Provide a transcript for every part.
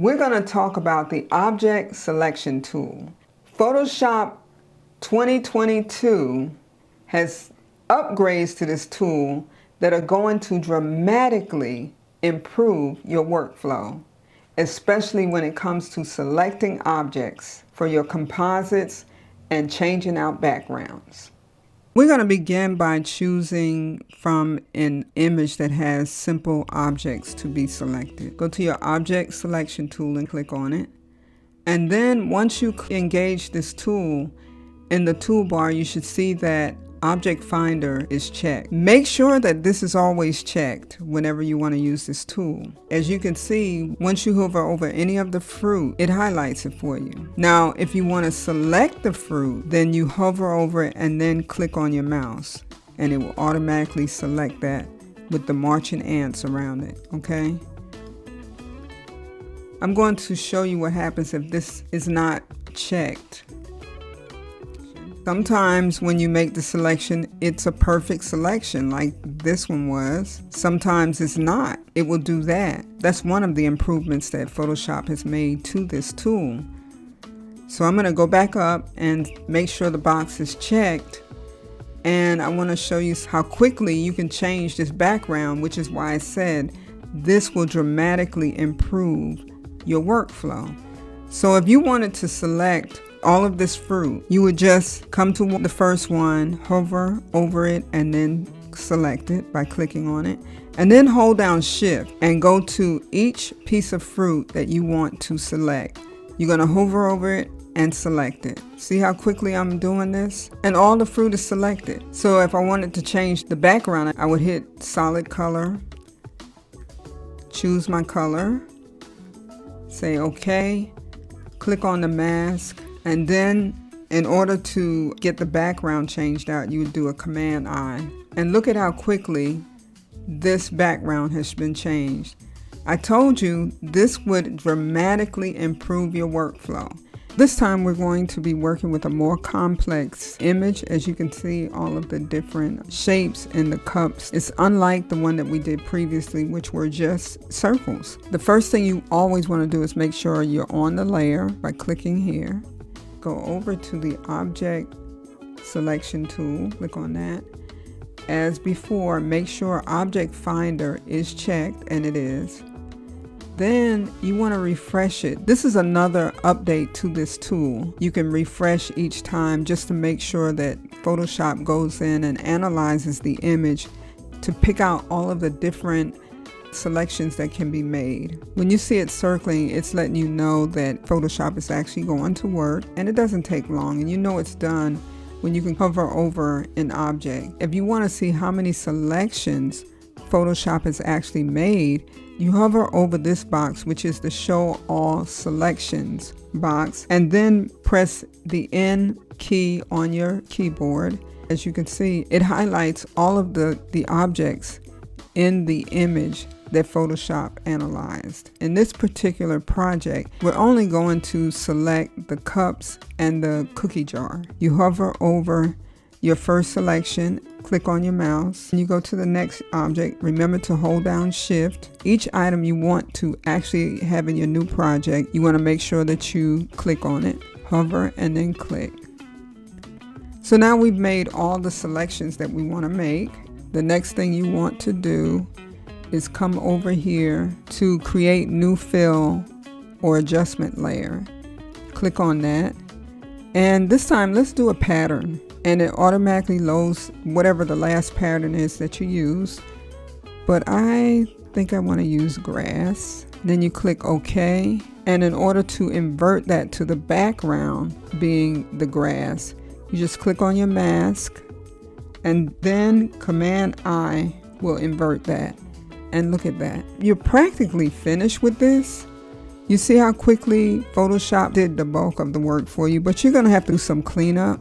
We're going to talk about the Object Selection Tool. Photoshop 2022 has upgrades to this tool that are going to dramatically improve your workflow, especially when it comes to selecting objects for your composites and changing out backgrounds. We're going to begin by choosing from an image that has simple objects to be selected. Go to your Object Selection tool and click on it. And then once you engage this tool, in the toolbar you should see that Object Finder is checked. Make sure that this is always checked whenever you want to use this tool. As you can see, once you hover over any of the fruit, it highlights it for you. Now, if you want to select the fruit, then you hover over it and then click on your mouse, and it will automatically select that with the marching ants around it, okay? I'm going to show you what happens if this is not checked. Sometimes when you make the selection, it's a perfect selection like this one was. Sometimes it's not. It will do that. That's one of the improvements that Photoshop has made to this tool. So I'm going to go back up and make sure the box is checked. And I want to show you how quickly you can change this background, which is why I said this will dramatically improve your workflow. So if you wanted to select all of this fruit, you would just come to the first one, hover over it, and then select it by clicking on it, and then hold down Shift and go to each piece of fruit that you want to select. You're going to hover over it and select it. See how quickly I'm doing this? And all the fruit is selected. So if I wanted to change the background, I would hit solid color, choose my color, say OK, click on the mask. And then in order to get the background changed out, you would do a Command I. And look at how quickly this background has been changed. I told you this would dramatically improve your workflow. This time we're going to be working with a more complex image. As you can see, all of the different shapes in the cups. It's unlike the one that we did previously, which were just circles. The first thing you always want to do is make sure you're on the layer by clicking here. Go over to the Object Selection tool, click on that. As before, make sure Object Finder is checked, and it is. Then you want to refresh it. This is another update to this tool. You can refresh each time just to make sure that Photoshop goes in and analyzes the image to pick out all of the different selections that can be made. When you see it circling, it's letting you know that Photoshop is actually going to work, and it doesn't take long, and you know it's done when you can hover over an object. If you want to see how many selections Photoshop has actually made, you hover over this box, which is the Show All Selections box, and then press the N key on your keyboard. As you can see, it highlights all of the objects in the image that Photoshop analyzed. In this particular project, we're only going to select the cups and the cookie jar. You hover over your first selection, click on your mouse, and you go to the next object. Remember to hold down Shift. Each item you want to actually have in your new project, you want to make sure that you click on it, hover, and then click. So now we've made all the selections that we want to make. The next thing you want to do is come over here to create new fill or adjustment layer. Click on that, and this time let's do a pattern, and it automatically loads whatever the last pattern is that you use, but I think I want to use grass. Then you click OK, and in order to invert that to the background being the grass, you just click on your mask, and then Command I will invert that. And look at that. You're practically finished with this. You see how quickly Photoshop did the bulk of the work for you, but you're going to have to do some cleanup.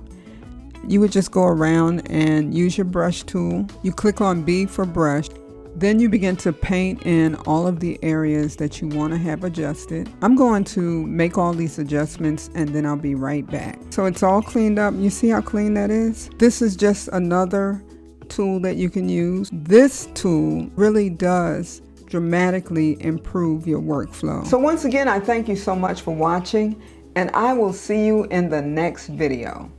You would just go around and use your brush tool. You click on B for brush. Then you begin to paint in all of the areas that you want to have adjusted. I'm going to make all these adjustments and then I'll be right back. So it's all cleaned up. You see how clean that is? This is just another tool that you can use. This tool really does dramatically improve your workflow. So once again, I thank you so much for watching, and I will see you in the next video.